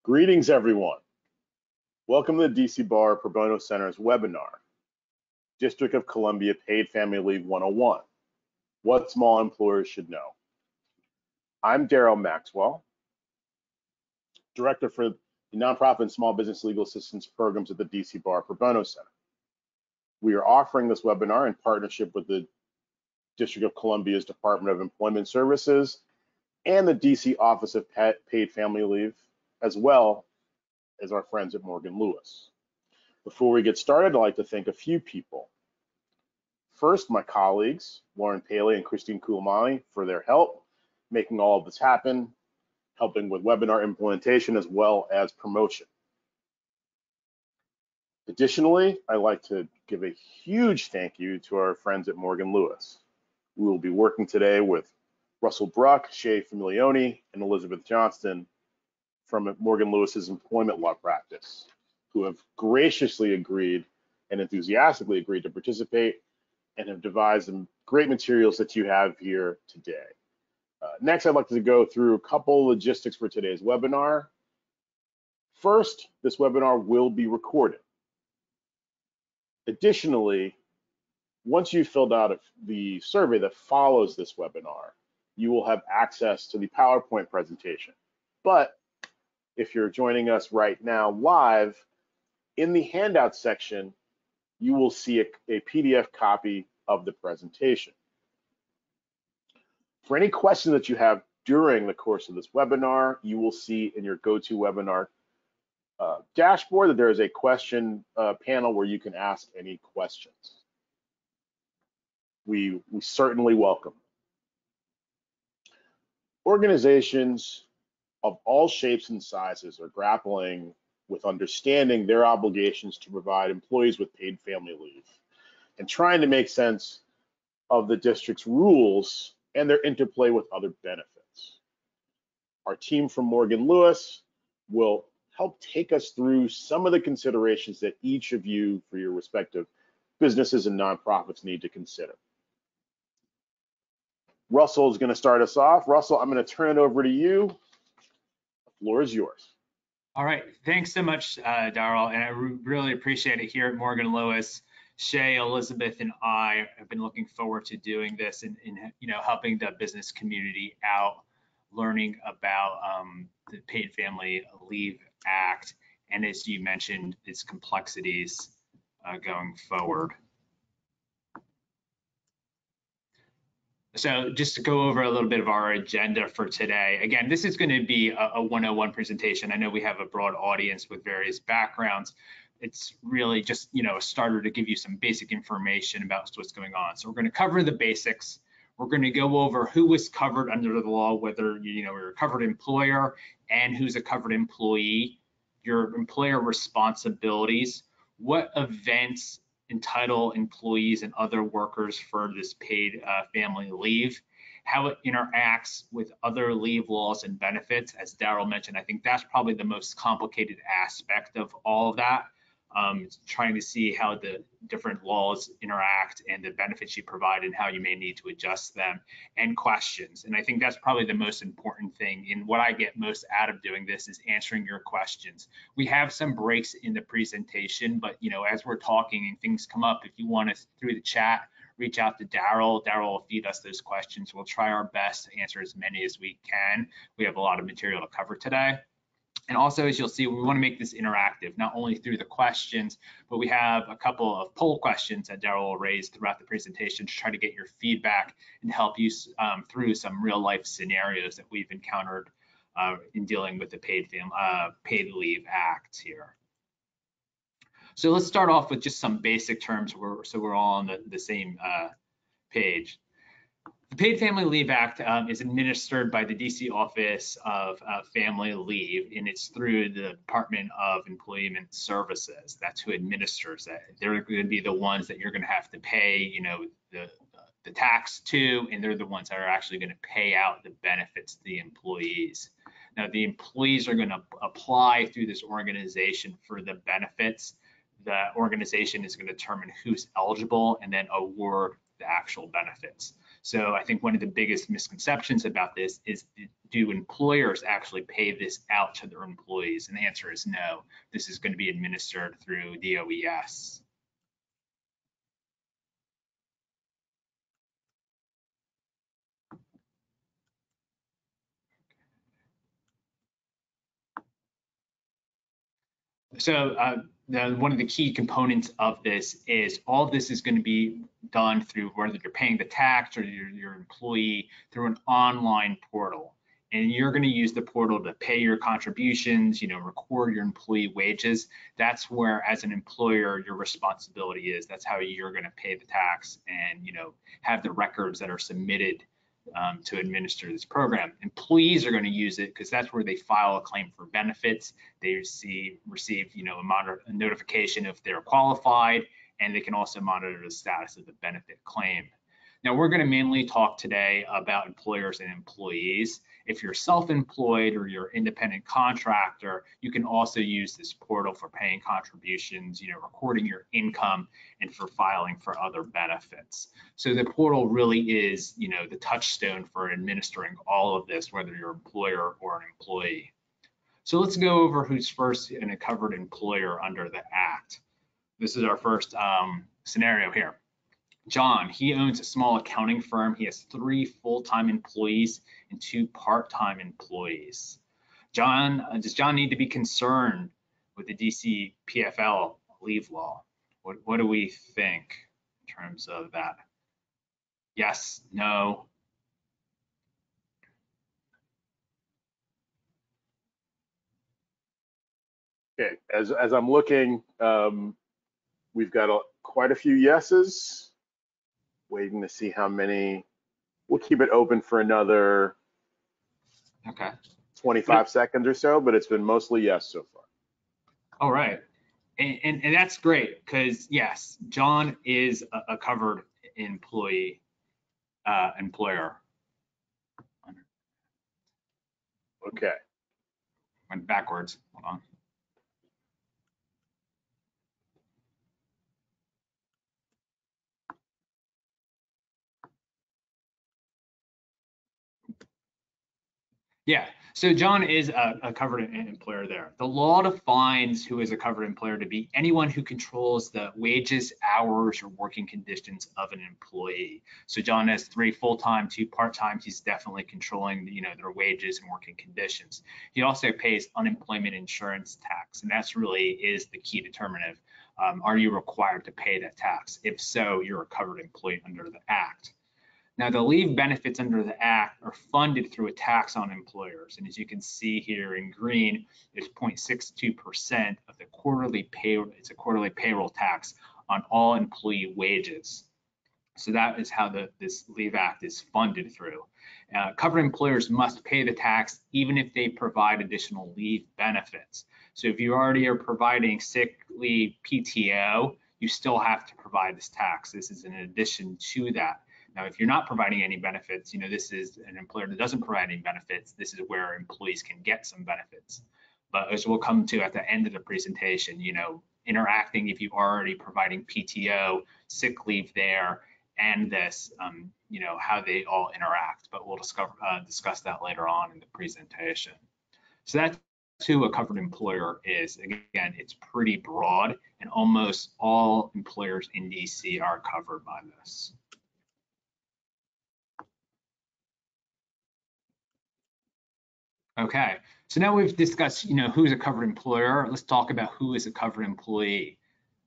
Greetings, everyone. Welcome to the DC Bar Pro Bono Center's webinar, District of Columbia Paid Family Leave 101, What Small Employers Should Know. I'm Daryl Maxwell, Director for the Nonprofit and Small Business Legal Assistance Programs at the DC Bar Pro Bono Center. We are offering this webinar in partnership with the District of Columbia's Department of Employment Services and the DC Office of Paid Family Leave, as well as our friends at Morgan Lewis. Before we get started, I'd like to thank a few people. First, my colleagues, Lauren Paley and Christine Kulamani, for their help making all of this happen, helping with webinar implementation as well as promotion. Additionally, I'd like to give a huge thank you to our friends at Morgan Lewis. We will be working today with Russell Bruch, Shay Familoni, and Elizabeth Johnston from Morgan Lewis's employment law practice, who have graciously agreed and enthusiastically agreed to participate and have devised some great materials that you have here today. Next, I'd like to go through a couple logistics for today's webinar. First, this webinar will be recorded. Additionally, once you've filled out the survey that follows this webinar, you will have access to the PowerPoint presentation. But if you're joining us right now live, in the handout section, you will see a PDF copy of the presentation. For any questions that you have during the course of this webinar, you will see in your GoToWebinar dashboard that there is a question panel where you can ask any questions. We certainly welcome. Organizations of all shapes and sizes are grappling with understanding their obligations to provide employees with paid family leave and trying to make sense of the district's rules and their interplay with other benefits. Our team from Morgan Lewis will help take us through some of the considerations that each of you for your respective businesses and nonprofits need to consider. Russell is going to start us off. Russell, I'm going to turn it over to you. The floor is yours. All right, thanks so much, Daryl, and I really appreciate it here at Morgan Lewis. Shay, Elizabeth, and I have been looking forward to doing this and helping the business community out, learning about the Paid Family Leave Act, and as you mentioned, its complexities going forward. So just to go over a little bit of our agenda for today. Again, this is going to be a 101 presentation. I know we have a broad audience with various backgrounds. It's really just a starter to give you some basic information about what's going on. So we're going to cover the basics. We're going to go over who was covered under the law, whether you're a covered employer and who's a covered employee, your employer responsibilities, what events entitle employees and other workers for this paid family leave, how it interacts with other leave laws and benefits. As Daryl mentioned, I think that's probably the most complicated aspect of all of that. Trying to see how the different laws interact and the benefits you provide and how you may need to adjust them, and questions. And I think that's probably the most important thing. And what I get most out of doing this is answering your questions. We have some breaks in the presentation, but as we're talking and things come up, if you want us through the chat, reach out to Daryl. Daryl will feed us those questions. We'll try our best to answer as many as we can. We have a lot of material to cover today. And also, as you'll see, we want to make this interactive, not only through the questions, but we have a couple of poll questions that Daryl will raise throughout the presentation to try to get your feedback and help you through some real life scenarios that we've encountered in dealing with the Paid Leave Act here. So let's start off with just some basic terms so we're all on the same page. The Paid Family Leave Act is administered by the DC Office of Family Leave, and it's through the Department of Employment Services. That's who administers that. They're going to be the ones that you're going to have to pay, the tax to, and they're the ones that are actually going to pay out the benefits to the employees. Now, the employees are going to apply through this organization for the benefits. The organization is going to determine who's eligible and then award the actual benefits. So I think one of the biggest misconceptions about this is, do employers actually pay this out to their employees? And the answer is no. This is going to be administered through the OES. So one of the key components of this is all of this is going to be done through, whether you're paying the tax or your employee, through an online portal. And you're going to use the portal to pay your contributions, record your employee wages. That's where, as an employer, your responsibility is. That's how you're going to pay the tax and, have the records that are submitted to administer this program. Employees are going to use it because that's where they file a claim for benefits. They receive a notification if they're qualified, and they can also monitor the status of the benefit claim. Now, we're going to mainly talk today about employers and employees. If you're self-employed or you're independent contractor, you can also use this portal for paying contributions, recording your income, and for filing for other benefits. So the portal really is, the touchstone for administering all of this, whether you're an employer or an employee. So let's go over who's first in a covered employer under the Act. This is our first scenario here. John, he owns a small accounting firm. He has 3 full-time employees and 2 part-time employees. Does John need to be concerned with the DC PFL leave law? What do we think in terms of that? Yes, no? Okay, as I'm looking, we've got quite a few yeses. Waiting to see how many. We'll keep it open for another 25 seconds or so, but it's been mostly yes so far. All right, and that's great, because yes, John is a covered employer. Okay. Went backwards. Hold on. Yeah, so John is a covered employer there. The law defines who is a covered employer to be anyone who controls the wages, hours, or working conditions of an employee. So John has 3 full-time, 2 part-time. He's definitely controlling, their wages and working conditions. He also pays unemployment insurance tax, and that's really is the key determinative. Are you required to pay that tax? If so, you're a covered employee under the Act. Now, the leave benefits under the Act are funded through a tax on employers. And as you can see here in green, it's 0.62% of the quarterly payroll. It's a quarterly payroll tax on all employee wages. So that is how this Leave Act is funded through. Covered employers must pay the tax even if they provide additional leave benefits. So if you already are providing sick leave, PTO, you still have to provide this tax. This is in addition to that. Now, if you're not providing any benefits, this is an employer that doesn't provide any benefits. This is where employees can get some benefits. But as we'll come to at the end of the presentation, interacting, if you're already providing PTO, sick leave there, and this, how they all interact. But we'll discuss that later on in the presentation. So that's who a covered employer is. Again, it's pretty broad, and almost all employers in DC are covered by this. Okay, so now we've discussed, who's a covered employer. Let's talk about who is a covered employee.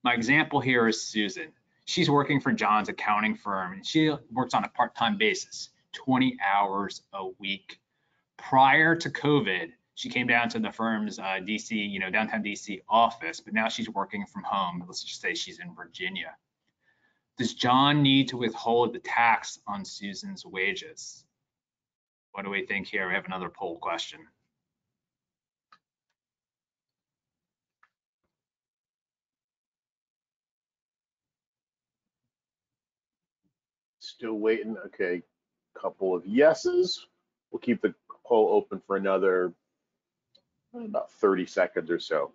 My example here is Susan. She's working for John's accounting firm, and she works on a part-time basis, 20 hours a week. Prior to COVID, she came down to the firm's DC, downtown DC office, but now she's working from home. Let's just say she's in Virginia. Does John need to withhold the tax on Susan's wages? What do we think here? We have another poll question. Still waiting. Okay, couple of yeses. We'll keep the poll open for another about 30 seconds or so.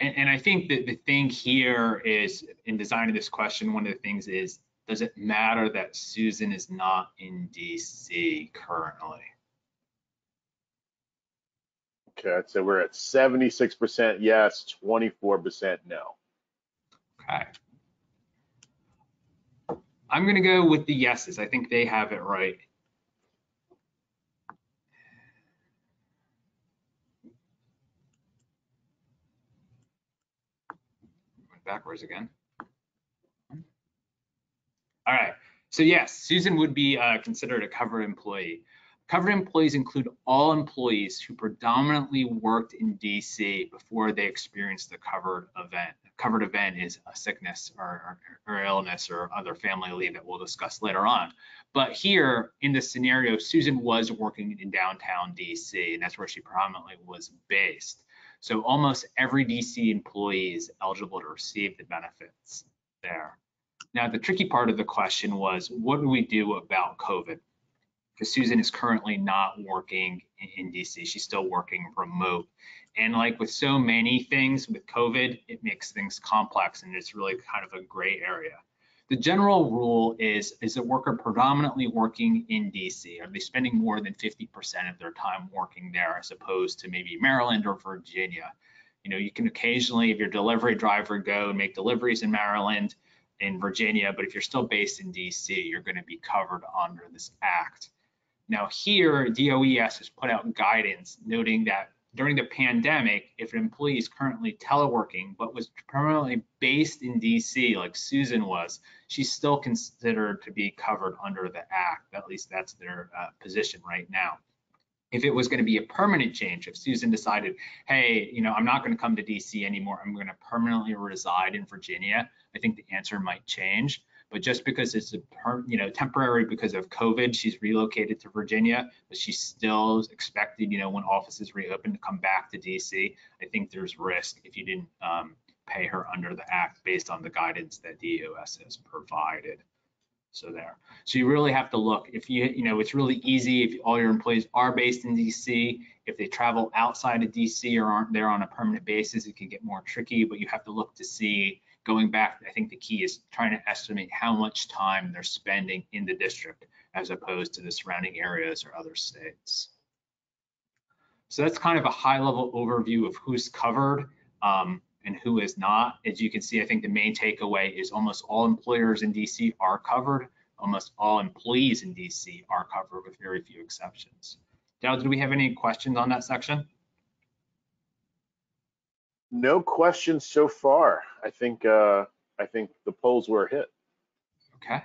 And I think that the thing here is, in designing this question, one of the things is, does it matter that Susan is not in DC currently? Okay, I'd say we're at 76% yes, 24% no. Okay. I'm going to go with the yeses. I think they have it right. Backwards again. All right. So yes, Susan would be considered a covered employee. Covered employees include all employees who predominantly worked in DC before they experienced the covered event. A covered event is a sickness or illness or other family leave that we'll discuss later on. But here in this scenario, Susan was working in downtown DC, and that's where she predominantly was based. So almost every DC employee is eligible to receive the benefits there. Now, the tricky part of the question was, what do we do about COVID? Because Susan is currently not working in DC. She's still working remote. And like with so many things with COVID, it makes things complex, and it's really kind of a gray area. The general rule is a worker predominantly working in DC? Are they spending more than 50% of their time working there as opposed to maybe Maryland or Virginia? You know, you can occasionally, if you're a delivery driver, go and make deliveries in Maryland, in Virginia, but if you're still based in DC, you're going to be covered under this act. Now here, DOES has put out guidance noting that during the pandemic, if an employee is currently teleworking but was permanently based in DC, like Susan was, she's still considered to be covered under the act. At least that's their position right now. If it was going to be a permanent change, if Susan decided, hey, you know, I'm not going to come to DC anymore, I'm going to permanently reside in Virginia, I think the answer might change. But just because it's temporary because of COVID, she's relocated to Virginia, but she's still expected, when offices reopen, to come back to DC. I think there's risk if you didn't pay her under the act based on the guidance that DOS has provided. So there. So you really have to look. If it's really easy if all your employees are based in DC. If they travel outside of DC or aren't there on a permanent basis, it can get more tricky. But you have to look to see. Going back, I think the key is trying to estimate how much time they're spending in the district as opposed to the surrounding areas or other states. So that's kind of a high-level overview of who's covered and who is not. As you can see, I think the main takeaway is almost all employers in DC are covered. Almost all employees in DC are covered with very few exceptions. Dal, did we have any questions on that section? No questions so far. I think the polls were a hit. Okay.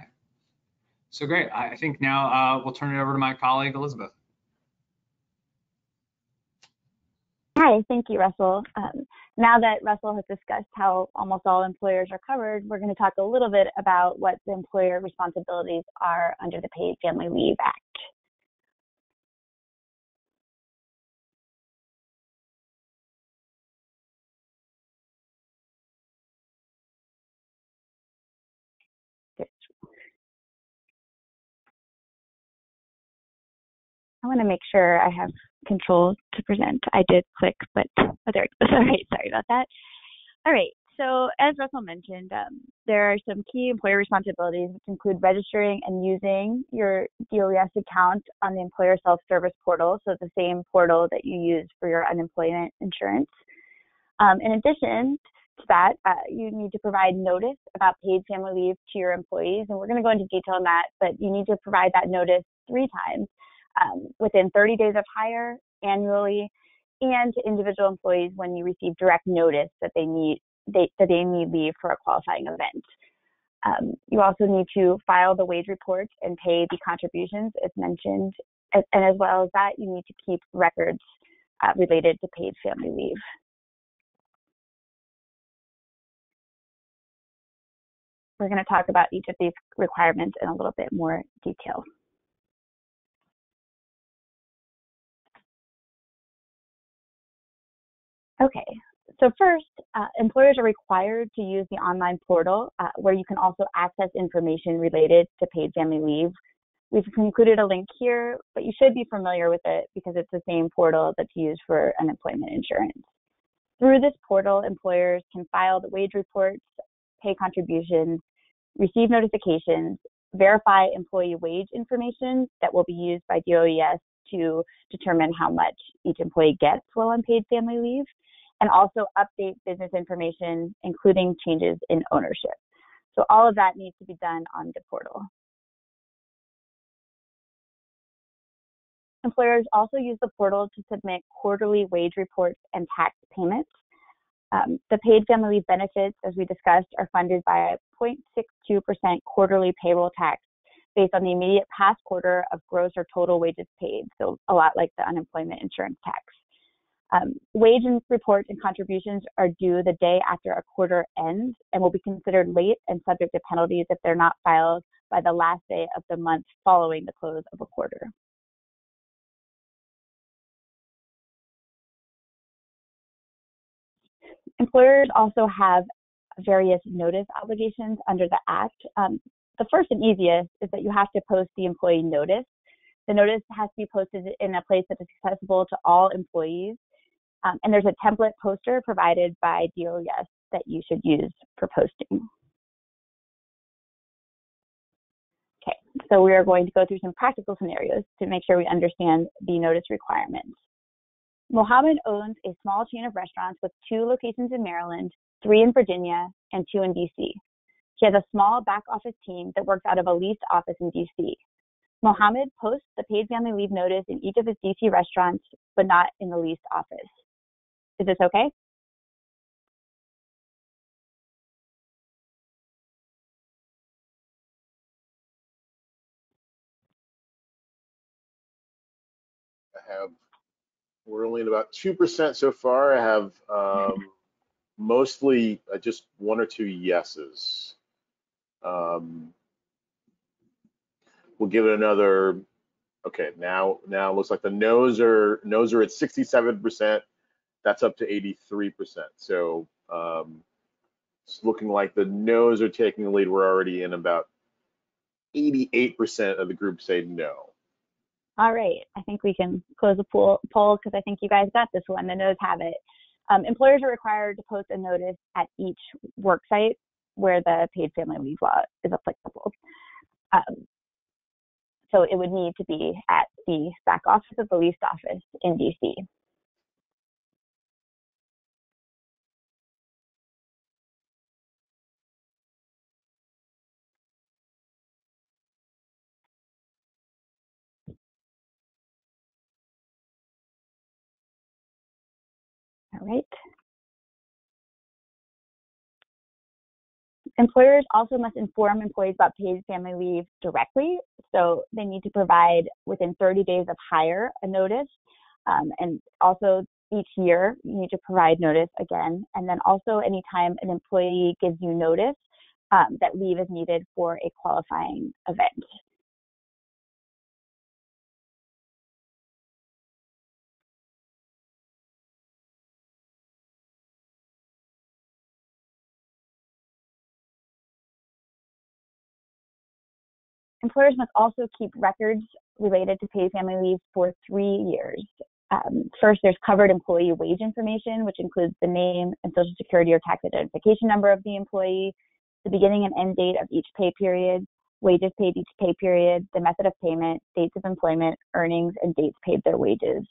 So great. I think now we'll turn it over to my colleague, Elizabeth. Hi, thank you, Russell. Now that Russell has discussed how almost all employers are covered, we're going to talk a little bit about what the employer responsibilities are under the Paid Family Leave Act. I want to make sure I have control to present. I did click, but there it goes. All right, sorry about that. All right, so as Russell mentioned, there are some key employer responsibilities, which include registering and using your DOES account on the employer self-service portal, so the same portal that you use for your unemployment insurance. In addition to that, you need to provide notice about paid family leave to your employees, and we're going to go into detail on that, but you need to provide that notice 3 times. Within 30 days of hire, annually, and to individual employees when you receive direct notice that they need leave for a qualifying event. You also need to file the wage report and pay the contributions as mentioned, and as well as that, you need to keep records related to paid family leave. We're going to talk about each of these requirements in a little bit more detail. Okay, so first, employers are required to use the online portal where you can also access information related to paid family leave. We've included a link here, but you should be familiar with it because it's the same portal that's used for unemployment insurance. Through this portal, employers can file the wage reports, pay contributions, receive notifications, verify employee wage information that will be used by DOES to determine how much each employee gets while on paid family leave, and also update business information, including changes in ownership. So all of that needs to be done on the portal. Employers also use the portal to submit quarterly wage reports and tax payments. The paid family leave benefits, as we discussed, are funded by a 0.62% quarterly payroll tax based on the immediate past quarter of gross or total wages paid, so a lot like the unemployment insurance tax. Wage reports and contributions are due the day after a quarter ends and will be considered late and subject to penalties if they're not filed by the last day of the month following the close of a quarter. Employers also have various notice obligations under the Act. The first and easiest is that you have to post the employee notice. The notice has to be posted in a place that is accessible to all employees. And there's a template poster provided by DOES that you should use for posting. Okay, so we are going to go through some practical scenarios to make sure we understand the notice requirements. Mohammed owns a small chain of restaurants with 2 locations in Maryland, 3 in Virginia, and 2 in DC. He has a small back office team that works out of a leased office in DC. Mohammed posts the paid family leave notice in each of his DC restaurants, but not in the leased office. Is this okay? We're only at about 2% so far. I have mostly just 1 or 2 yeses. We'll give it another. Okay, now it looks like the no's are at 67%. That's up to 83%. So it's looking like the no's are taking the lead. We're already in about 88% of the group say no. All right, I think we can close the poll because I think you guys got this one. The no's have it. Employers are required to post a notice at each work site where the paid family leave law is applicable. So it would need to be at the back office of the leased office in DC. All right. Employers also must inform employees about paid family leave directly. So they need to provide within 30 days of hire a notice. And also each year you need to provide notice again. And then also anytime an employee gives you notice that leave is needed for a qualifying event. Employers must also keep records related to paid family leave for 3 years. First, there's covered employee wage information, which includes the name and social security or tax identification number of the employee, the beginning and end date of each pay period, wages paid each pay period, the method of payment, dates of employment, earnings, and dates paid their wages.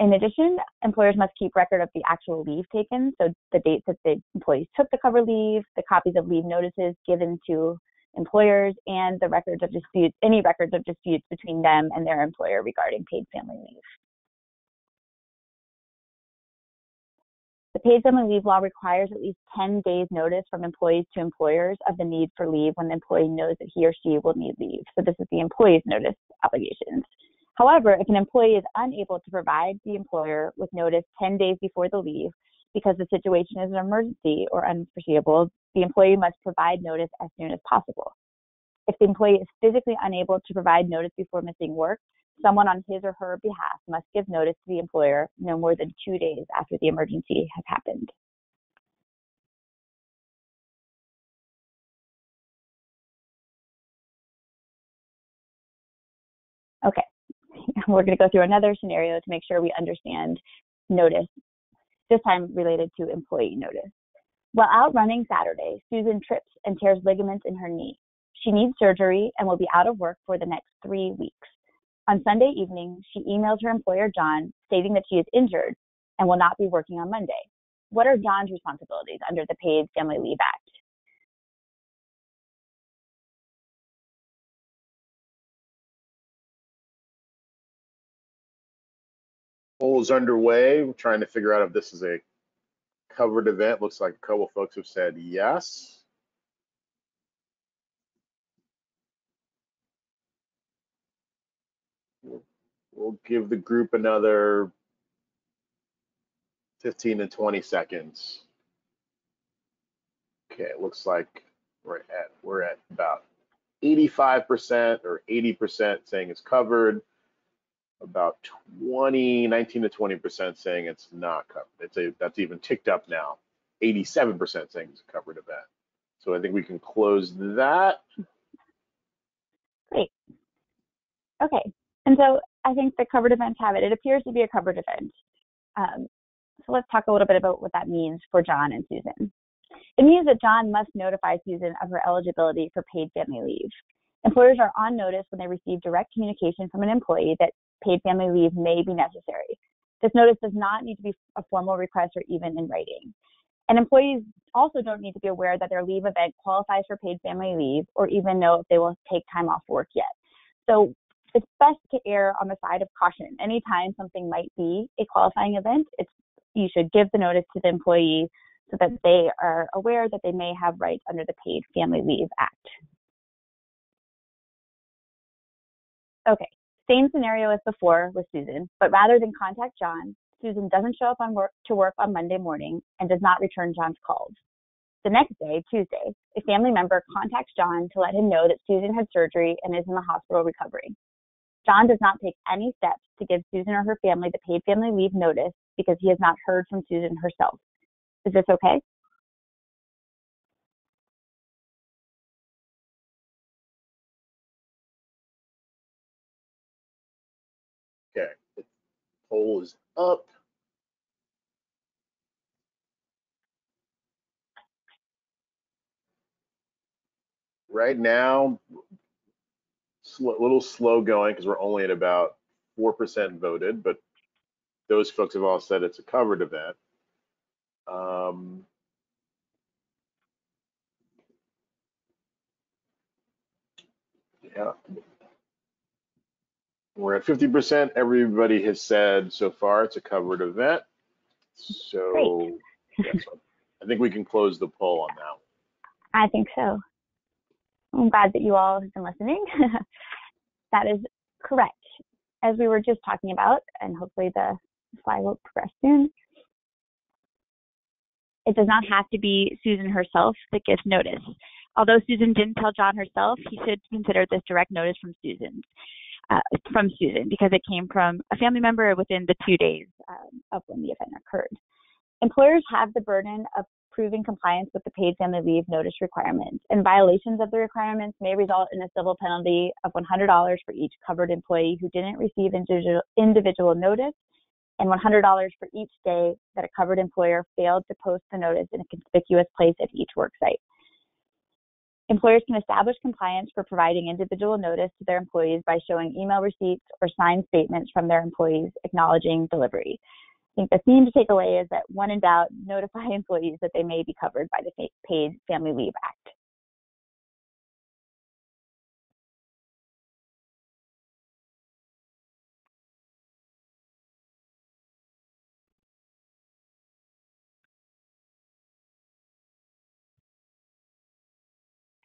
In addition, employers must keep record of the actual leave taken, so the dates that the employees took the cover leave, the copies of leave notices given to employers, and the records of disputes, any records of disputes between them and their employer regarding paid family leave. The paid family leave law requires at least 10 days notice from employees to employers of the need for leave when the employee knows that he or she will need leave. So this is the employee's notice obligations. However, if an employee is unable to provide the employer with notice 10 days before the leave because the situation is an emergency or unforeseeable, the employee must provide notice as soon as possible. If the employee is physically unable to provide notice before missing work, someone on his or her behalf must give notice to the employer no more than 2 days after the emergency has happened. Okay, we're going to go through another scenario to make sure we understand notice this time related to employee notice. While out running Saturday, Susan trips and tears ligaments in her knee. She needs surgery and will be out of work for the next 3 weeks. On Sunday evening, she emails her employer, John, stating that she is injured and will not be working on Monday. What are John's responsibilities under the Paid Family Leave Act? Poll is underway. We're trying to figure out if this is a covered event. Looks like a couple folks have said yes. We'll give the group another 15 to 20 seconds. Okay, it looks like we're at about 85% or 80% saying it's covered. About 19 to 20% saying it's not covered. That's even ticked up now. 87% saying it's a covered event. So I think we can close that. Great. Okay, and so I think the covered events have it. It appears to be a covered event. So let's talk a little bit about what that means for John and Susan. It means that John must notify Susan of her eligibility for paid family leave. Employers are on notice when they receive direct communication from an employee that paid family leave may be necessary. This notice does not need to be a formal request or even in writing. And employees also don't need to be aware that their leave event qualifies for paid family leave or even know if they will take time off work yet. So it's best to err on the side of caution. Anytime something might be a qualifying event, you should give the notice to the employee so that they are aware that they may have rights under the Paid Family Leave Act. Okay, same scenario as before with Susan, but rather than contact John, Susan doesn't show up to work on Monday morning and does not return John's calls. The next day, Tuesday, a family member contacts John to let him know that Susan had surgery and is in the hospital recovering. John does not take any steps to give Susan or her family the paid family leave notice because he has not heard from Susan herself. Is this okay? Okay, the poll is up. Right now, a little slow going because we're only at about 4% voted, but those folks have all said it's a covered event. Yeah. We're at 50%. Everybody has said so far it's a covered event. So yes, I think we can close the poll on that one. I think so. I'm glad that you all have been listening. That is correct. As we were just talking about, and hopefully the slide will progress soon, it does not have to be Susan herself that gives notice. Although Susan didn't tell John herself, he should consider this direct notice from Susan because it came from a family member within the 2 days of when the event occurred. Employers have the burden of proving compliance with the paid family leave notice requirements, and violations of the requirements may result in a civil penalty of $100 for each covered employee who didn't receive individual notice, and $100 for each day that a covered employer failed to post the notice in a conspicuous place at each work site. Employers can establish compliance for providing individual notice to their employees by showing email receipts or signed statements from their employees acknowledging delivery. I think the theme to take away is that when in doubt, notify employees that they may be covered by the Paid Family Leave Act.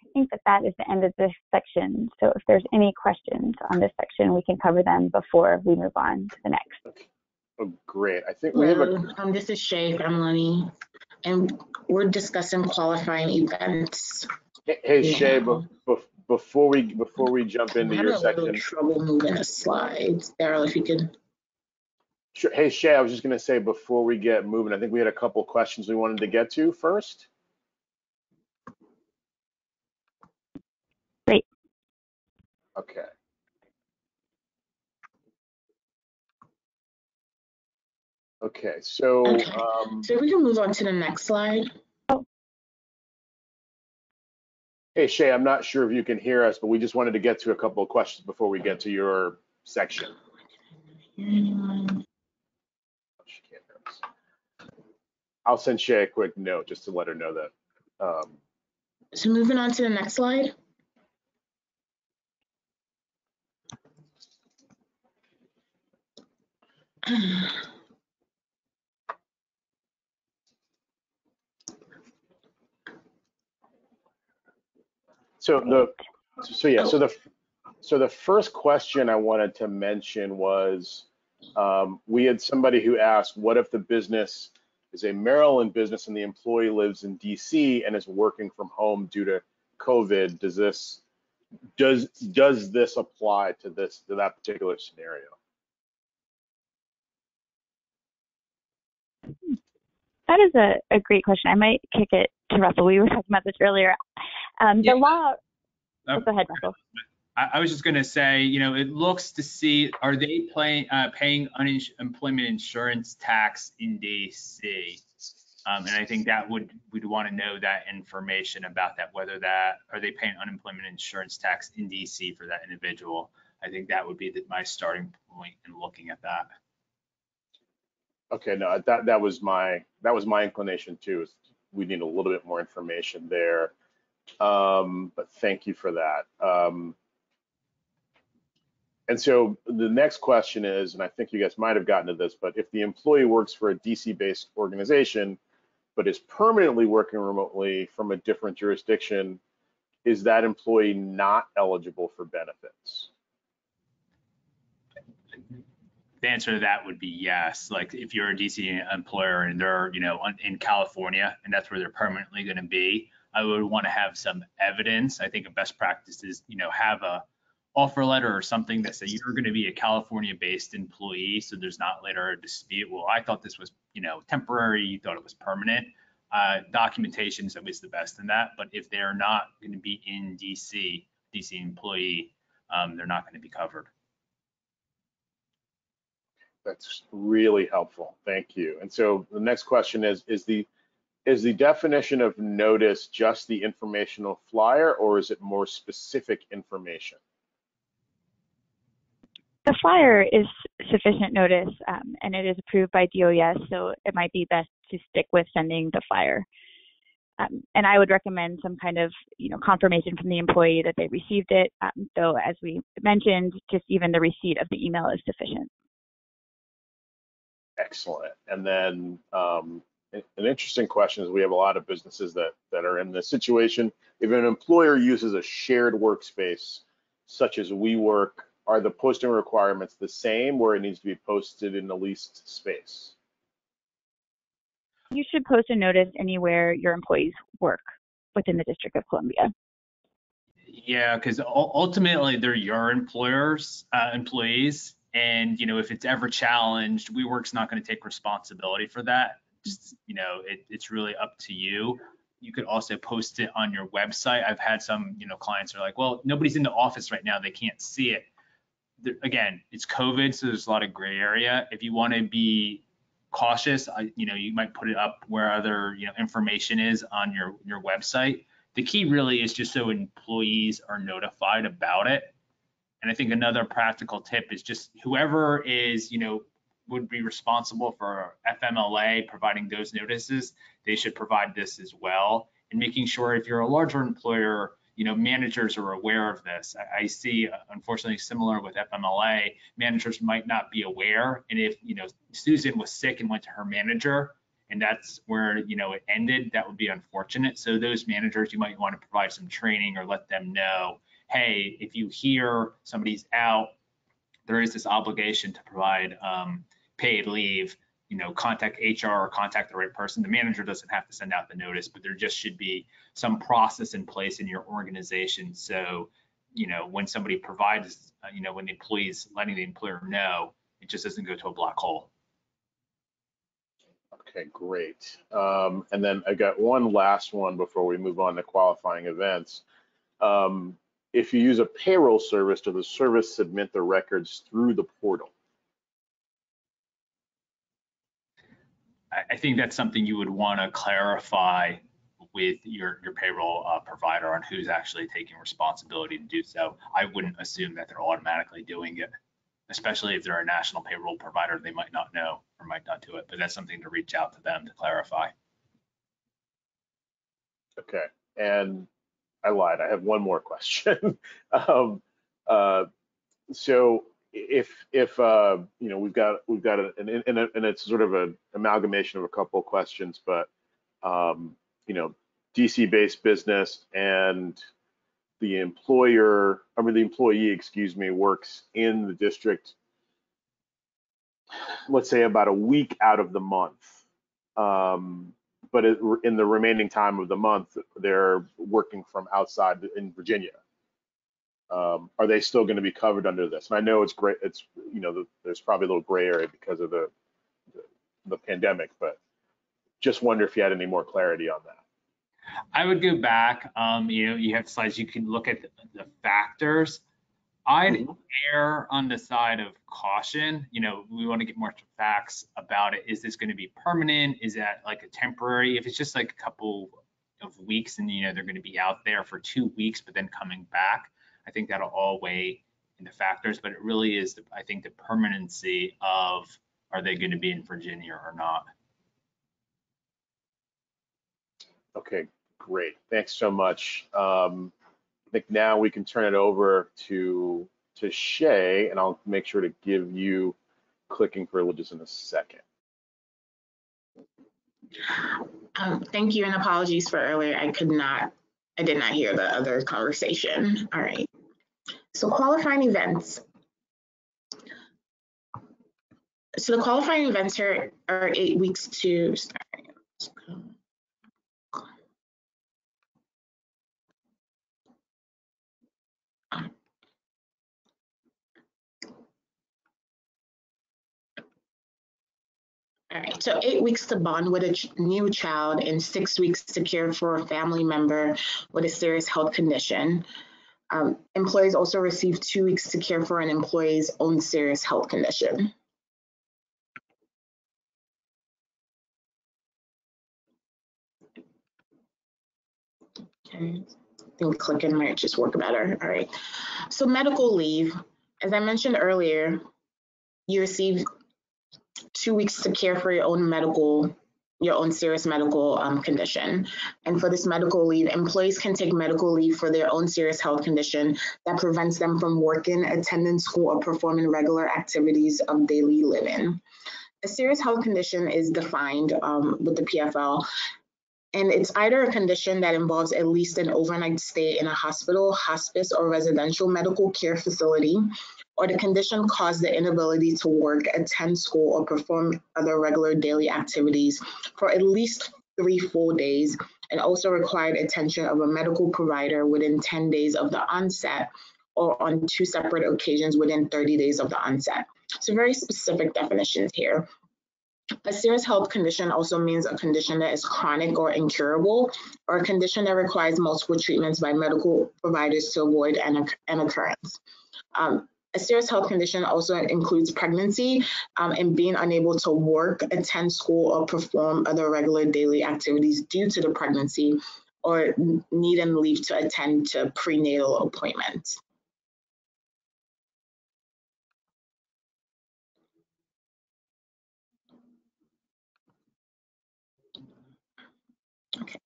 I think that is the end of this section. So if there's any questions on this section, we can cover them before we move on to the next. Okay. Oh, great. I think we have This is Shay Familoni, and we're discussing qualifying events. Hey Shay, before we jump into your section, I'm having a little trouble moving the slides. Daryl, if you could. Sure. Hey Shay, I was just going to say before we get moving, I think we had a couple questions we wanted to get to first. Great. Okay. Okay, so Okay. So we can move on to the next slide. hey Shay, I'm not sure if you can hear us, but we just wanted to get to a couple of questions before we get to your section. She can't hear us. I'll send Shay a quick note just to let her know that. So moving on to the next slide. So the first question I wanted to mention was, we had somebody who asked, what if the business is a Maryland business and the employee lives in DC and is working from home due to COVID? Does this apply to that particular scenario? That is a great question. I might kick it to Russell. We were talking about this earlier. The law. Oh, go ahead, Russell. I was just going to say, it looks to see, are they paying unemployment insurance tax in DC? And I think that we'd want to know that information about that, are they paying unemployment insurance tax in DC for that individual? I think that would be my starting point in looking at that. Okay, no, that was my inclination too. Is we need a little bit more information there. But thank you for that. And so the next question is, and I think you guys might have gotten to this, but if the employee works for a DC-based organization, but is permanently working remotely from a different jurisdiction, is that employee not eligible for benefits? The answer to that would be yes. Like if you're a DC employer and they're, in California and that's where they're permanently going to be, I would want to have some evidence. I think a best practice is, have a offer letter or something that says you're going to be a California-based employee, so there's not later a dispute. Well, I thought this was, temporary. You thought it was permanent. Documentation is always the best in that. But if they're not going to be in DC employee, they're not going to be covered. That's really helpful. Thank you. And so the next question is the definition of notice just the informational flyer, or is it more specific information? The flyer is sufficient notice, and it is approved by DOS, so it might be best to stick with sending the flyer. And I would recommend some kind of, confirmation from the employee that they received it. So as we mentioned, just even the receipt of the email is sufficient. Excellent. And then an interesting question is we have a lot of businesses that are in this situation. If an employer uses a shared workspace, such as WeWork, are the posting requirements the same, where it needs to be posted in the leased space? You should post a notice anywhere your employees work within the District of Columbia. Yeah, because ultimately they're your employees. And, if it's ever challenged, WeWork's not going to take responsibility for that. Just, it's really up to you. You could also post it on your website. I've had some, clients are like, well, nobody's in the office right now. They can't see it. Again, it's COVID, so there's a lot of gray area. If you want to be cautious, you might put it up where other, information is on your website. The key really is just so employees are notified about it. And I think another practical tip is just whoever is, would be responsible for FMLA providing those notices, they should provide this as well. And making sure if you're a larger employer, managers are aware of this. I see, unfortunately, similar with FMLA, managers might not be aware. And if, Susan was sick and went to her manager, and that's where, it ended, that would be unfortunate. So those managers, you might want to provide some training or let them know, hey, if you hear somebody's out, there is this obligation to provide paid leave, contact HR or contact the right person. The manager doesn't have to send out the notice, but there just should be some process in place in your organization. So, when somebody provides, when the employee's letting the employer know, it just doesn't go to a black hole. Okay, great. And then I got one last one before we move on to qualifying events. If you use a payroll service, does the service submit the records through the portal? I think that's something you would want to clarify with your payroll provider on who's actually taking responsibility to do so. I wouldn't assume that they're automatically doing it, especially if they're a national payroll provider. They might not know or might not do it, but that's something to reach out to them to clarify. Okay, and I lied. I have one more question. So if you know, we've got and it's sort of an amalgamation of a couple of questions, but you know, DC-based business and the employee, excuse me, works in the district, let's say about a week out of the month. But in the remaining time of the month, they're working from outside in Virginia. Are they still going to be covered under this? And I know it's great. It's, you know, there's probably a little gray area because of the pandemic, but just wonder if you had any more clarity on that. I would go back. You know, you have slides. You can look at the factors. I'd err on the side of caution. You know, we want to get more facts about it. Is this going to be permanent? Is that like a temporary? If it's just like a couple of weeks and, you know, they're going to be out there for 2 weeks, but then coming back, I think that'll all weigh into factors. But it really is, I think, the permanency of, are they going to be in Virginia or not? Okay, great. Thanks so much. I think now we can turn it over to Shay, and I'll make sure to give you clicking privileges in a second. Thank you, and apologies for earlier. I did not hear the other conversation. All right. So qualifying events. So the qualifying events are 8 weeks to start. All right, so 8 weeks to bond with a new child and 6 weeks to care for a family member with a serious health condition. Employees also receive 2 weeks to care for an employee's own serious health condition. Okay, I think clicking might just work better. All right, so medical leave, as I mentioned earlier, you receive 2 weeks to care for your own serious medical condition. And for this medical leave, employees can take medical leave for their own serious health condition that prevents them from working, attending school, or performing regular activities of daily living. A serious health condition is defined with the PFL, and it's either a condition that involves at least an overnight stay in a hospital, hospice, or residential medical care facility, or the condition caused the inability to work, attend school, or perform other regular daily activities for at least 3 full days, and also required attention of a medical provider within 10 days of the onset, or on 2 separate occasions within 30 days of the onset. So very specific definitions here. A serious health condition also means a condition that is chronic or incurable, or a condition that requires multiple treatments by medical providers to avoid an occurrence. A serious health condition also includes pregnancy and being unable to work, attend school, or perform other regular daily activities due to the pregnancy, or needing leave to attend to prenatal appointments. Okay,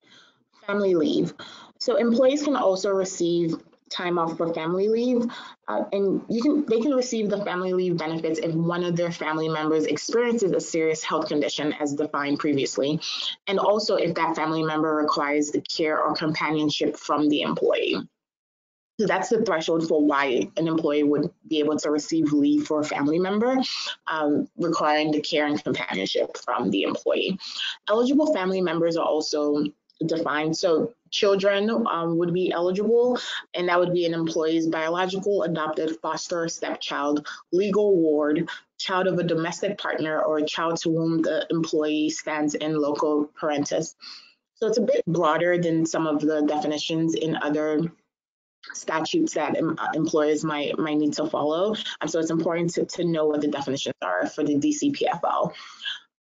family leave. So employees can also receive time off for family leave, and they can receive the family leave benefits if one of their family members experiences a serious health condition as defined previously, and also if that family member requires the care or companionship from the employee. So that's the threshold for why an employee would be able to receive leave for a family member, requiring the care and companionship from the employee. Eligible family members are also defined. So children would be eligible, and that would be an employee's biological, adopted, foster, or stepchild, legal ward, child of a domestic partner, or a child to whom the employee stands in loco parentis. So it's a bit broader than some of the definitions in other statutes that employers might need to follow. So it's important to know what the definitions are for the DC PFL.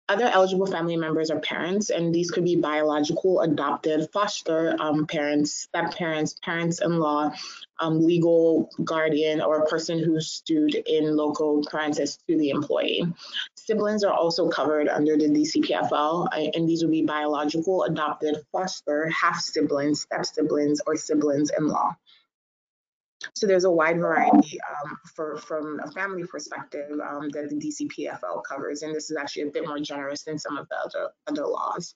Other eligible family members are parents, and these could be biological, adopted, foster parents, step-parents, parents-in-law, legal guardian, or a person who's stood in local parentis to the employee. Siblings are also covered under the DCPFL, and these would be biological, adopted, foster, half-siblings, step-siblings, or siblings-in-law. So there's a wide variety from a family perspective that the DCPFL covers, and this is actually a bit more generous than some of the other laws.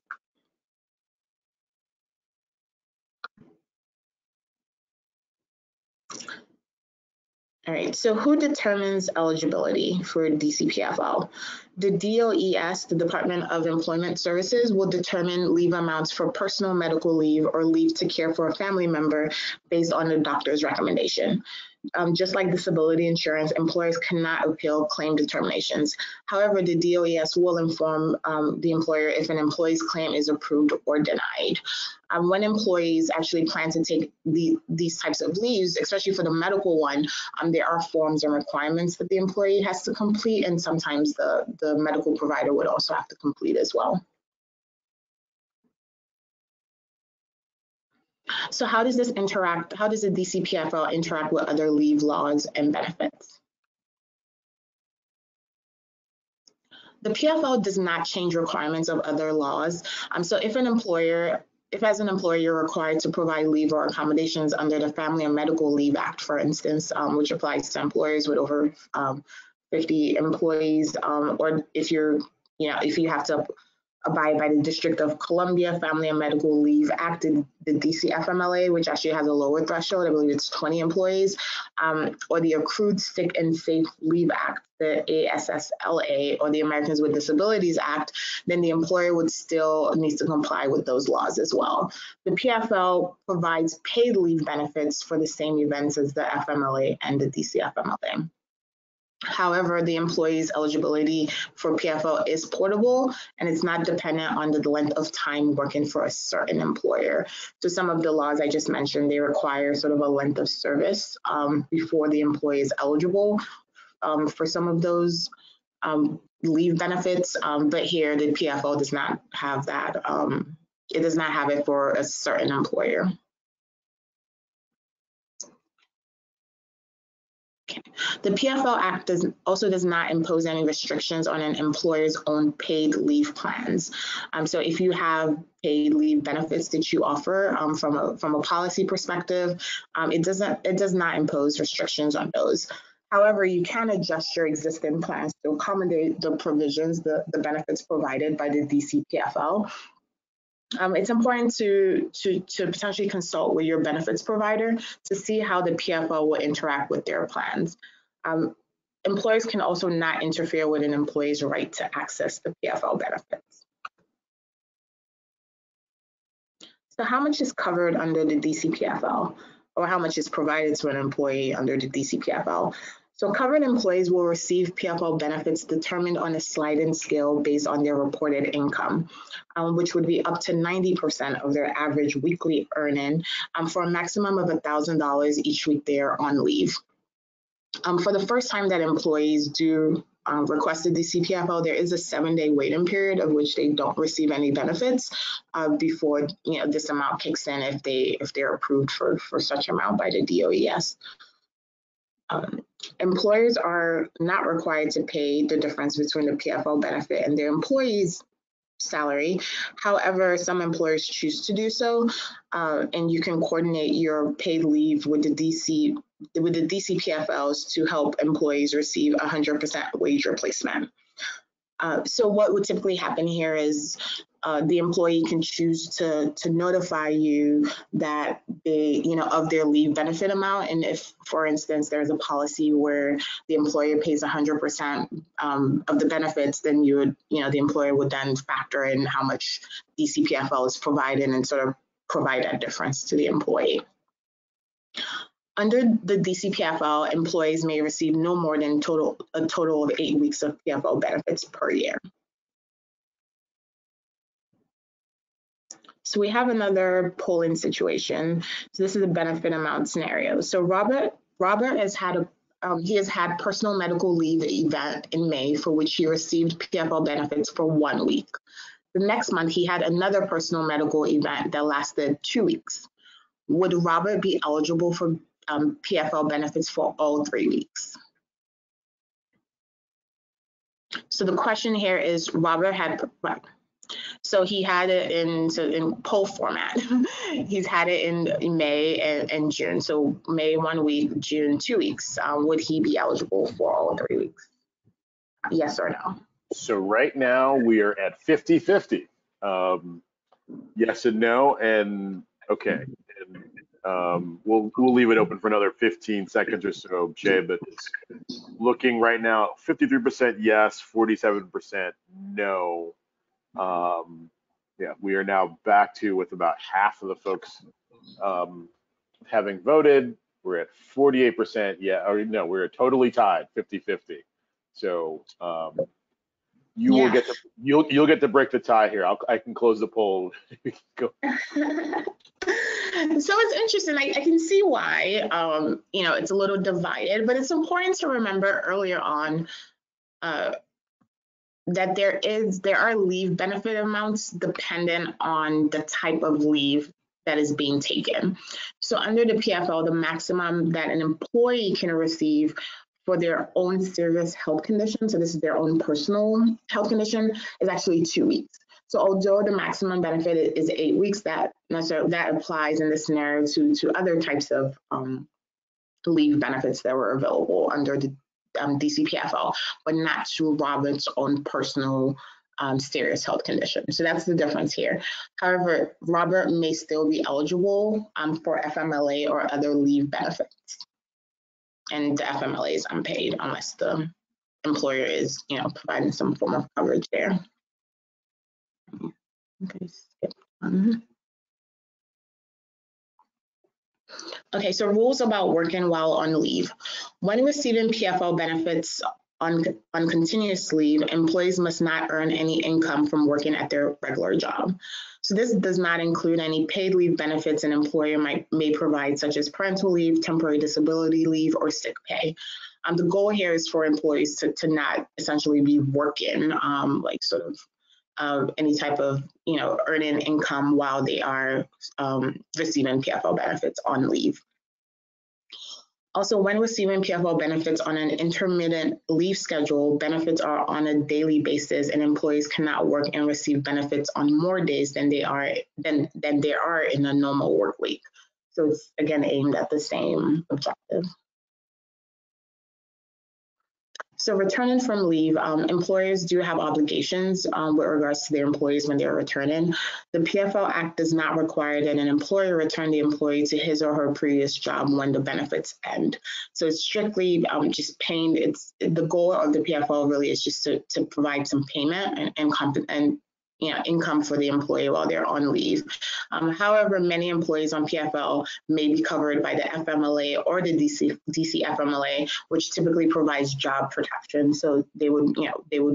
All right, so who determines eligibility for DCPFL? The DOES, the Department of Employment Services, will determine leave amounts for personal medical leave or leave to care for a family member based on the doctor's recommendation. Just like disability insurance, employers cannot appeal claim determinations. However, the DOES will inform the employer if an employee's claim is approved or denied. When employees actually plan to take these types of leaves, especially for the medical one, there are forms and requirements that the employee has to complete, and sometimes the medical provider would also have to complete as well. So how does this interact? How does the DCPFL interact with other leave laws and benefits? The PFL does not change requirements of other laws. So if as an employer you're required to provide leave or accommodations under the Family and Medical Leave Act, for instance, which applies to employers with over 50 employees, or if you have to abide by the District of Columbia Family and Medical Leave Act, the DCFMLA, which actually has a lower threshold, I believe it's 20 employees, or the Accrued Sick and Safe Leave Act, the ASSLA, or the Americans with Disabilities Act, then the employer would still need to comply with those laws as well. The PFL provides paid leave benefits for the same events as the FMLA and the DCFMLA. However, the employee's eligibility for PFL is portable, and it's not dependent on the length of time working for a certain employer. So some of the laws I just mentioned, they require sort of a length of service before the employee is eligible for some of those leave benefits. But here, the PFL does not have that. It does not have it for a certain employer. The PFL Act also does not impose any restrictions on an employer's own paid leave plans. So if you have paid leave benefits that you offer from a policy perspective, it does not impose restrictions on those. However, you can adjust your existing plans to accommodate the provisions, the benefits provided by the DCPFL. It's important to potentially consult with your benefits provider to see how the PFL will interact with their plans. Employers can also not interfere with an employee's right to access the PFL benefits. So how much is covered under the DCPFL, or how much is provided to an employee under the DCPFL? So covered employees will receive PFL benefits determined on a sliding scale based on their reported income, which would be up to 90% of their average weekly earning for a maximum of $1,000 each week they are on leave. For the first time that employees do request a DCPFL, there is a 7-day waiting period of which they don't receive any benefits before this amount kicks in if they're approved for such amount by the DOES. Employers are not required to pay the difference between the PFL benefit and their employees' salary. However, some employers choose to do so, and you can coordinate your paid leave with the DCPFLs to help employees receive 100% wage replacement. So what would typically happen here is the employee can choose to notify you that of their leave benefit amount. And if, for instance, there's a policy where the employer pays 100% of the benefits, then the employer would then factor in how much DCPFL is providing and sort of provide that difference to the employee. Under the DCPFL, employees may receive no more than a total of 8 weeks of PFL benefits per year. So we have another polling situation. So this is a benefit amount scenario. So Robert has had he has had personal medical leave event in May for which he received PFL benefits for 1 week. The next month, he had another personal medical event that lasted 2 weeks. Would Robert be eligible for PFL benefits for all 3 weeks? So the question here is, Robert had, so he had it in poll format. He's had it in May and June. So May 1 week, June 2 weeks. Would he be eligible for all 3 weeks? Yes or no? So right now we are at 50-50. Yes and no, and okay. And we'll leave it open for another 15 seconds or so, Shay, but it's looking right now 53% yes, 47% no. Yeah, we are now back to with about half of the folks having voted. We're at 48%. Yeah, or no, we're totally tied, 50-50. So will get to, you'll get to break the tie here. I can close the poll. Go. So it's interesting. I can see why it's a little divided, but it's important to remember earlier on that there are leave benefit amounts dependent on the type of leave that is being taken. So under the PFL, the maximum that an employee can receive for their own serious health condition, so this is their own personal health condition, is actually 2 weeks. So although the maximum benefit is 8 weeks, that applies in this scenario to other types of leave benefits that were available under the DCPFL, but not to Robert's own personal serious health condition. So that's the difference here. However, Robert may still be eligible for FMLA or other leave benefits. And the FMLA is unpaid unless the employer is, providing some form of coverage there. Okay, skip one. Okay, so rules about working while on leave. When receiving PFL benefits on continuous leave, employees must not earn any income from working at their regular job. So this does not include any paid leave benefits an employer may provide, such as parental leave, temporary disability leave, or sick pay. The goal here is for employees to not essentially be working, any type of, earning income while they are receiving PFL benefits on leave. Also, when receiving PFL benefits on an intermittent leave schedule, benefits are on a daily basis, and employees cannot work and receive benefits on more days than there are in a normal work week. So it's again aimed at the same objective. So returning from leave, employers do have obligations with regards to their employees when they're returning. The PFL Act does not require that an employer return the employee to his or her previous job when the benefits end. So it's strictly just paying. It's the goal of the PFL really is just to provide some payment and income for the employee while they're on leave. However, many employees on PFL may be covered by the FMLA or the DC FMLA, which typically provides job protection. So they would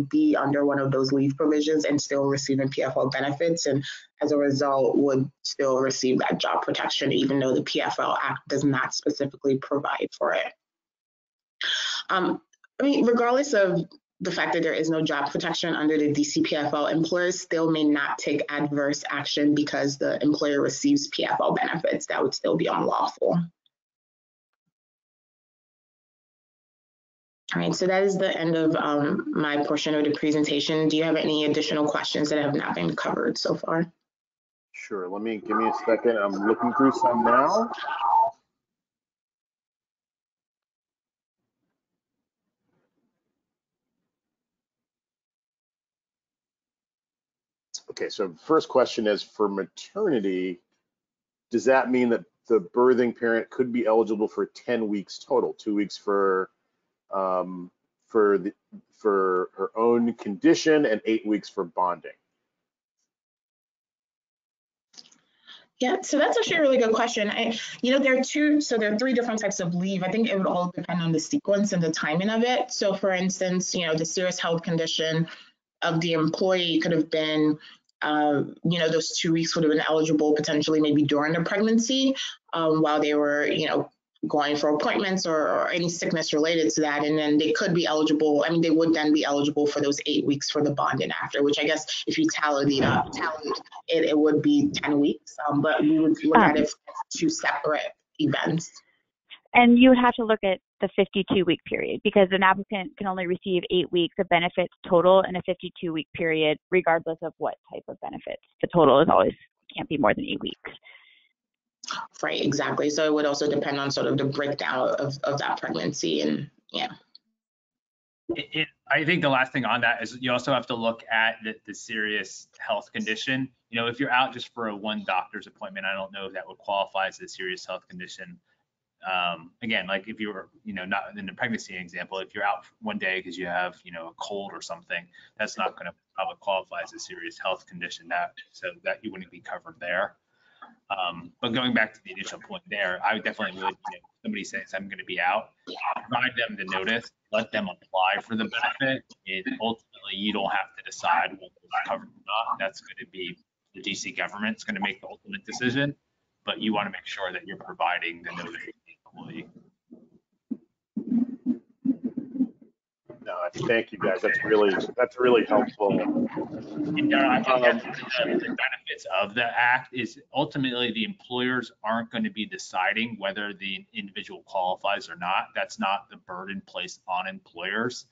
be under one of those leave provisions and still receiving PFL benefits, and as a result would still receive that job protection, even though the PFL Act does not specifically provide for it. Regardless of the fact that there is no job protection under the DCPFL, employers still may not take adverse action because the employer receives PFL benefits. That would still be unlawful. All right, so that is the end of my portion of the presentation. Do you have any additional questions that have not been covered so far? Sure, give me a second. I'm looking through some now. Okay, so first question is, for maternity, does that mean that the birthing parent could be eligible for 10 weeks total, 2 weeks for her own condition and 8 weeks for bonding? Yeah, so that's actually a really good question. There are three different types of leave. I think it would all depend on the sequence and the timing of it. So for instance, the serious health condition of the employee could have been, those 2 weeks would have been eligible potentially maybe during the pregnancy while they were, going for appointments or any sickness related to that. And then they could be eligible. I mean, they would then be eligible for those 8 weeks for the bond and after, which I guess if you tallied it would be 10 weeks. But we would look at it as 2 separate events. And you would have to look at the 52-week period, because an applicant can only receive 8 weeks of benefits total in a 52-week period, regardless of what type of benefits. The total is always can't be more than 8 weeks. Right, exactly. So it would also depend on sort of the breakdown of that pregnancy, and yeah. I think the last thing on that is you also have to look at the serious health condition. You know, if you're out just for a one doctor's appointment, I don't know if that would qualify as a serious health condition. Again, like if you were, you know, not in the pregnancy example, if you're out one day because you have, you know, a cold or something, that's not going to probably qualify as a serious health condition, so that you wouldn't be covered there. But going back to the initial point there, I definitely would, you know, somebody says I'm going to be out, provide them the notice, let them apply for the benefit. Ultimately, you don't have to decide whether it's covered or not. That's going to be the DC government's going to make the ultimate decision, but you want to make sure that you're providing the notice to the employee. No, thank you guys. That's really helpful. And I think that's the benefits of the act is ultimately the employers aren't going to be deciding whether the individual qualifies or not. That's not the burden placed on employers.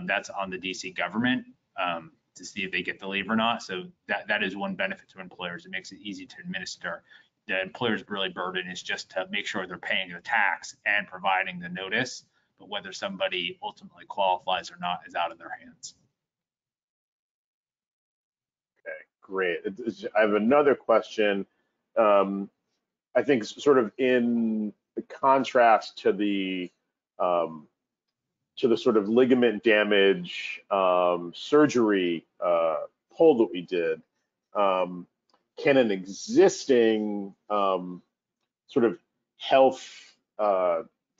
That's on the DC government to see if they get the leave or not. So that is one benefit to employers. It makes it easy to administer. The employer's really burden is just to make sure they're paying the tax and providing the notice, but whether somebody ultimately qualifies or not is out of their hands. Okay, great. I have another question. I think sort of in contrast to the sort of ligament damage surgery poll that we did. Can an existing sort of health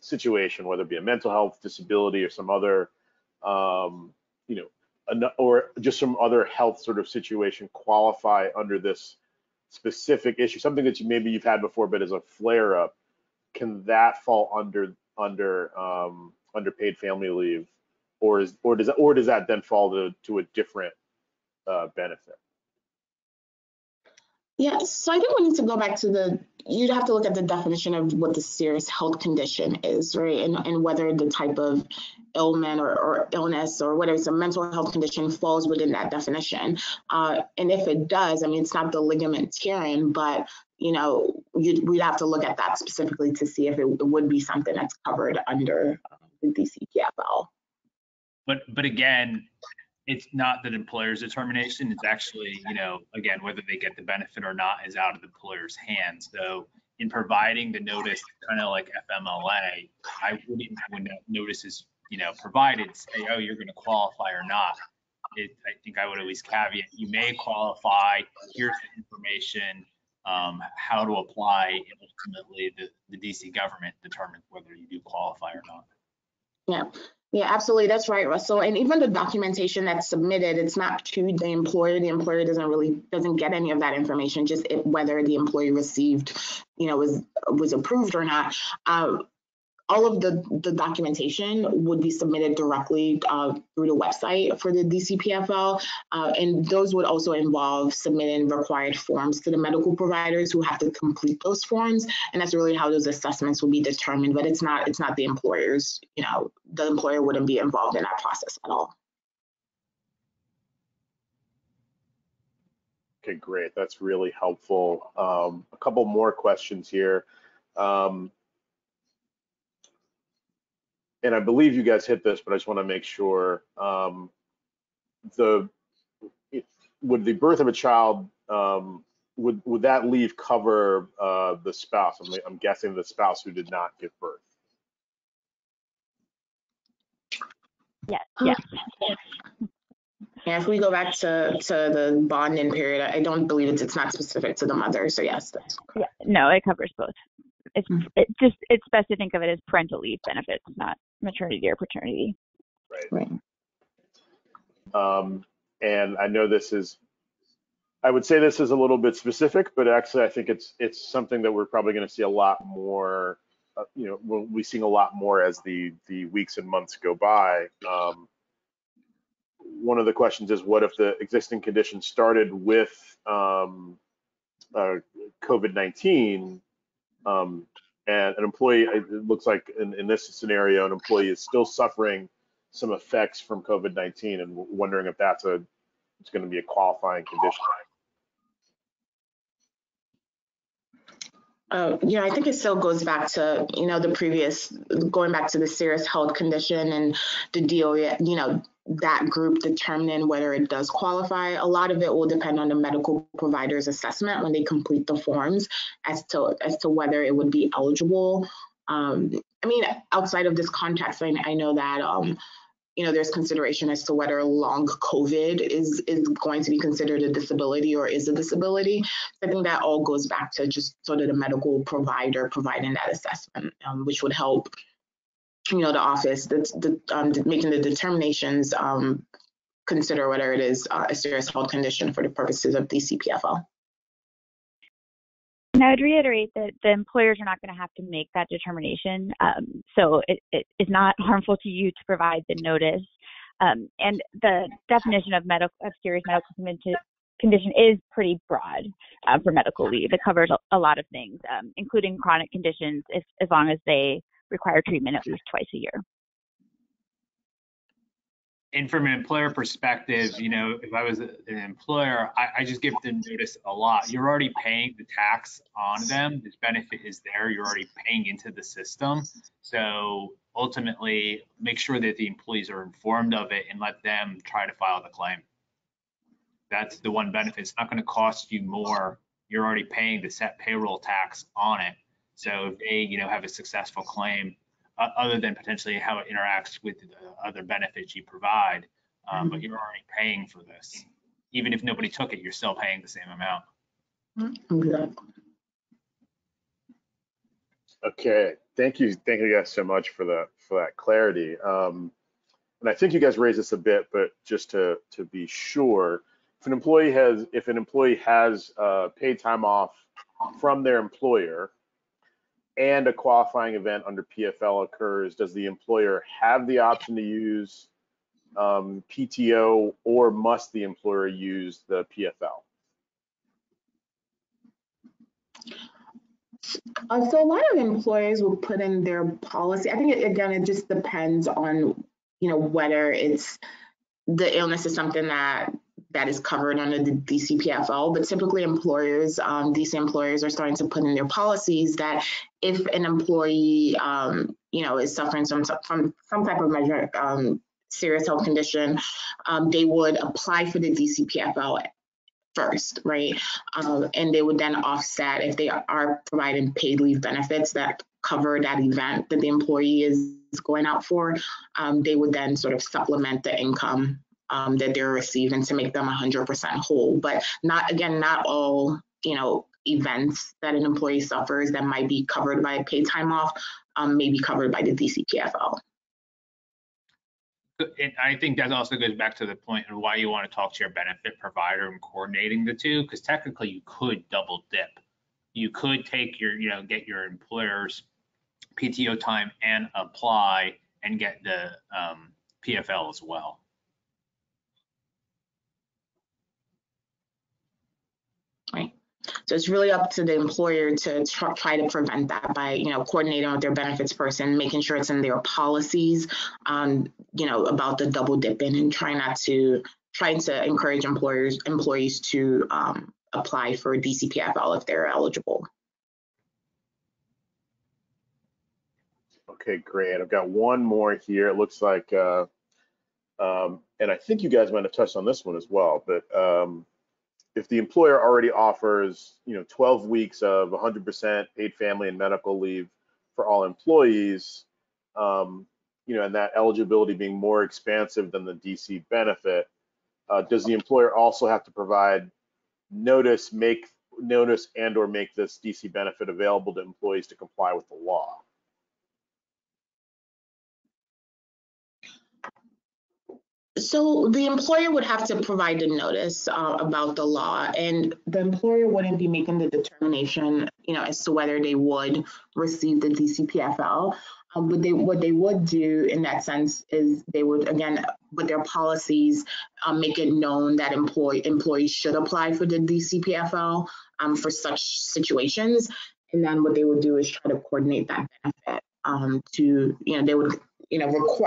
situation, whether it be a mental health disability or some other, you know, or just some other health sort of situation, qualify under this specific issue? Something that maybe you've had before, but as a flare-up, can that fall under paid family leave, or does that then fall to a different benefit? Yeah, so I think we need to go back to you'd have to look at the definition of what the serious health condition is, right? And whether the type of ailment or illness or whether it's a mental health condition falls within that definition. And if it does, I mean, it's not the ligament tearing, but, you know, we'd have to look at that specifically to see if it would be something that's covered under the DCPFL. But again, it's not the employer's determination. It's actually, you know, again, whether they get the benefit or not is out of the employer's hands. So in providing the notice, kind of like FMLA, I wouldn't, when that notice is, you know, provided, say, oh, you're going to qualify or not. I think I would always caveat, you may qualify, here's the information, how to apply, and ultimately the DC government determines whether you do qualify or not. Yeah, absolutely. That's right, Russell. And even the documentation that's submitted, it's not to the employer. The employer doesn't get any of that information, just whether the employee received, you know, was approved or not. All of the documentation would be submitted directly through the website for the DCPFL, and those would also involve submitting required forms to the medical providers who have to complete those forms, and that's really how those assessments will be determined. But it's not the employer's, you know, the employer wouldn't be involved in that process at all. Okay, great. That's really helpful. A couple more questions here. And I believe you guys hit this, but I just want to make sure. Would the birth of a child, would that leave cover the spouse? I'm guessing the spouse who did not give birth. Yes. Yes. Yeah, if we go back to the bond-in period, I don't believe it's not specific to the mother. So yes, that's correct. Yeah, no, it covers both. It's best to think of it as parental leave benefits, not maternity or paternity. Right. And I know I would say this is a little bit specific, but actually I think it's something that we're probably going to see a lot more we'll be seeing a lot more as the weeks and months go by. One of the questions is, what if the existing condition started with COVID-19, and an employee, it looks like in this scenario, an employee is still suffering some effects from COVID-19, and wondering if it's going to be a qualifying condition. Yeah, I think it still goes back to, going back to the serious health condition and the DOE, that group determining whether it does qualify. A lot of it will depend on the medical provider's assessment when they complete the forms as to whether it would be eligible. Outside of this context, I know that, there's consideration as to whether long COVID is going to be considered a disability or is a disability. I think that all goes back to just sort of the medical provider providing that assessment, which would help, the office that's making the determinations consider whether it is a serious health condition for the purposes of DCPFL. And I would reiterate that the employers are not going to have to make that determination. So it is not harmful to you to provide the notice. And the definition of serious medical condition is pretty broad for medical leave. It covers a lot of things, including chronic conditions, as long as they require treatment at least twice a year. And from an employer perspective, if I was an employer, I just give them notice a lot. You're already paying the tax on them. This benefit is there. You're already paying into the system. So ultimately, make sure that the employees are informed of it and let them try to file the claim. That's the one benefit. It's not going to cost you more. You're already paying the set payroll tax on it. So if they, have a successful claim, other than potentially how it interacts with the other benefits you provide, but you're already paying for this. Even if nobody took it, you're still paying the same amount. Exactly. Okay, thank you guys so much for that clarity. And I think you guys raised this a bit, but just to be sure, if an employee has paid time off from their employer, and a qualifying event under PFL occurs, does the employer have the option to use PTO, or must the employer use the PFL? So a lot of employers will put in their policy. I think, it just depends on, whether it's the illness is something that is covered under the DCPFL, but typically employers, DC employers are starting to put in their policies that if an employee, is suffering from some type of serious health condition, they would apply for the DCPFL first, right? And they would then offset if they are providing paid leave benefits that cover that event that the employee is going out for. They would then sort of supplement the income that they're receiving to make them 100% whole. But not all, events that an employee suffers that might be covered by paid time off may be covered by the DCPFL. And I think that also goes back to the point of why you want to talk to your benefit provider and coordinating the two, because technically you could double dip. You could take your, get your employer's PTO time and apply and get the PFL as well. Right. So it's really up to the employer to try to prevent that by, coordinating with their benefits person, making sure it's in their policies, about the double dipping, and trying to encourage employees to apply for DCPFL if they're eligible. Okay, great. I've got one more here. It looks like, and I think you guys might have touched on this one as well, but if the employer already offers, 12 weeks of 100% paid family and medical leave for all employees, and that eligibility being more expansive than the DC benefit, does the employer also have to provide notice and or make this DC benefit available to employees to comply with the law? So the employer would have to provide the notice about the law, and the employer wouldn't be making the determination, as to whether they would receive the DCPFL. But what they would do in that sense is they would, again, with their policies, make it known that employees should apply for the DCPFL for such situations. And then what they would do is try to coordinate that benefit they would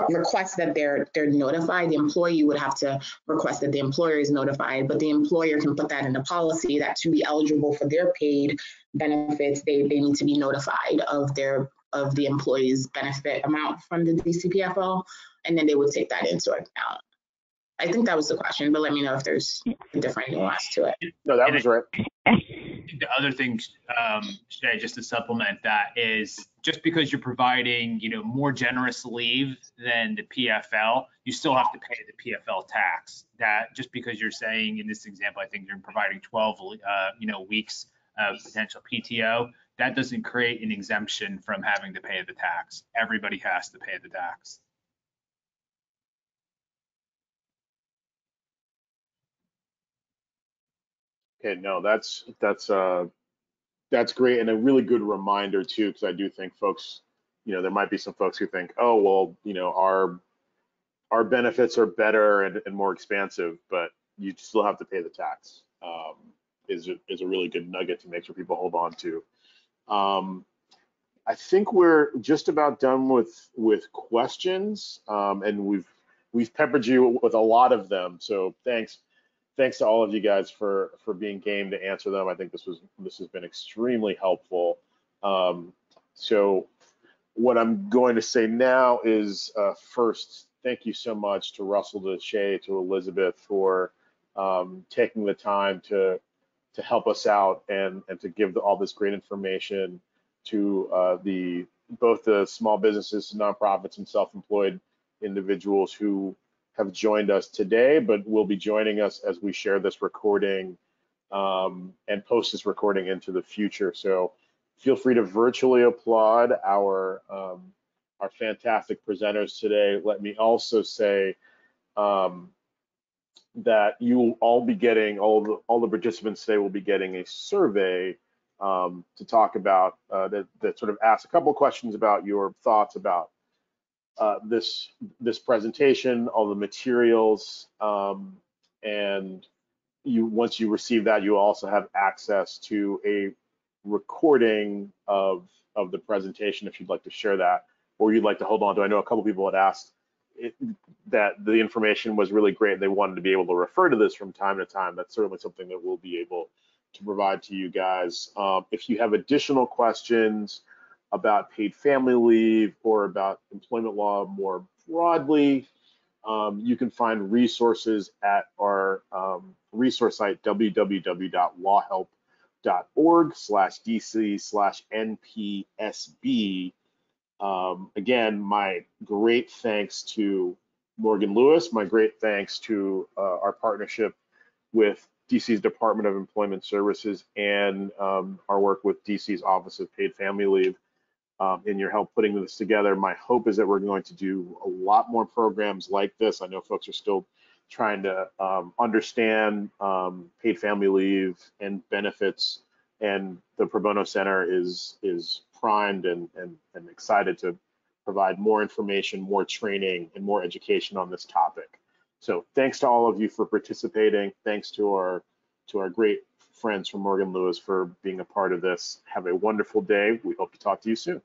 request that they're notified. The employee would have to request that the employer is notified, but the employer can put that in the policy that to be eligible for their paid benefits, they need to be notified of the employee's benefit amount from the DCPFL, and then they would take that into account. I think that was the question, but let me know if there's a different nuance to it. No, that was right. The other thing, Shay, just to supplement that, is just because you're providing, more generous leave than the PFL, you still have to pay the PFL tax. That just because you're saying in this example, I think you're providing 12, weeks of potential PTO, that doesn't create an exemption from having to pay the tax. Everybody has to pay the tax. Okay, no, that's great, and a really good reminder too, because I do think folks, there might be some folks who think, oh, well, our benefits are better and more expansive, but you still have to pay the tax. Is a really good nugget to make sure people hold on to. I think we're just about done with questions, and we've peppered you with a lot of them. So thanks to all of you guys for being game to answer them. I think this has been extremely helpful. So what I'm going to say now is first, thank you so much to Russell, to Shay, to Elizabeth for taking the time to help us out and to give all this great information to both the small businesses, nonprofits, and self-employed individuals who have joined us today, but will be joining us as we share this recording and post this recording into the future. So feel free to virtually applaud our fantastic presenters today. Let me also say that you will all be getting, all the participants today will be getting a survey to talk about, that sort of asks a couple of questions about your thoughts about this presentation, all the materials, and once you receive that, you also have access to a recording of the presentation if you'd like to share that, or you'd like to hold on to. I know a couple people had asked that the information was really great and they wanted to be able to refer to this from time to time. That's certainly something that we'll be able to provide to you guys. If you have additional questions about paid family leave or about employment law more broadly, you can find resources at our resource site, www.lawhelp.org/DC/NPSB. Again, my great thanks to Morgan Lewis, my great thanks to our partnership with DC's Department of Employment Services and our work with DC's Office of Paid Family Leave in your help putting this together. My hope is that we're going to do a lot more programs like this. I know folks are still trying to understand paid family leave and benefits, and the Pro Bono Center is primed and excited to provide more information, more training, and more education on this topic. So thanks to all of you for participating. Thanks to our great friends from Morgan Lewis for being a part of this. Have a wonderful day. We hope to talk to you soon.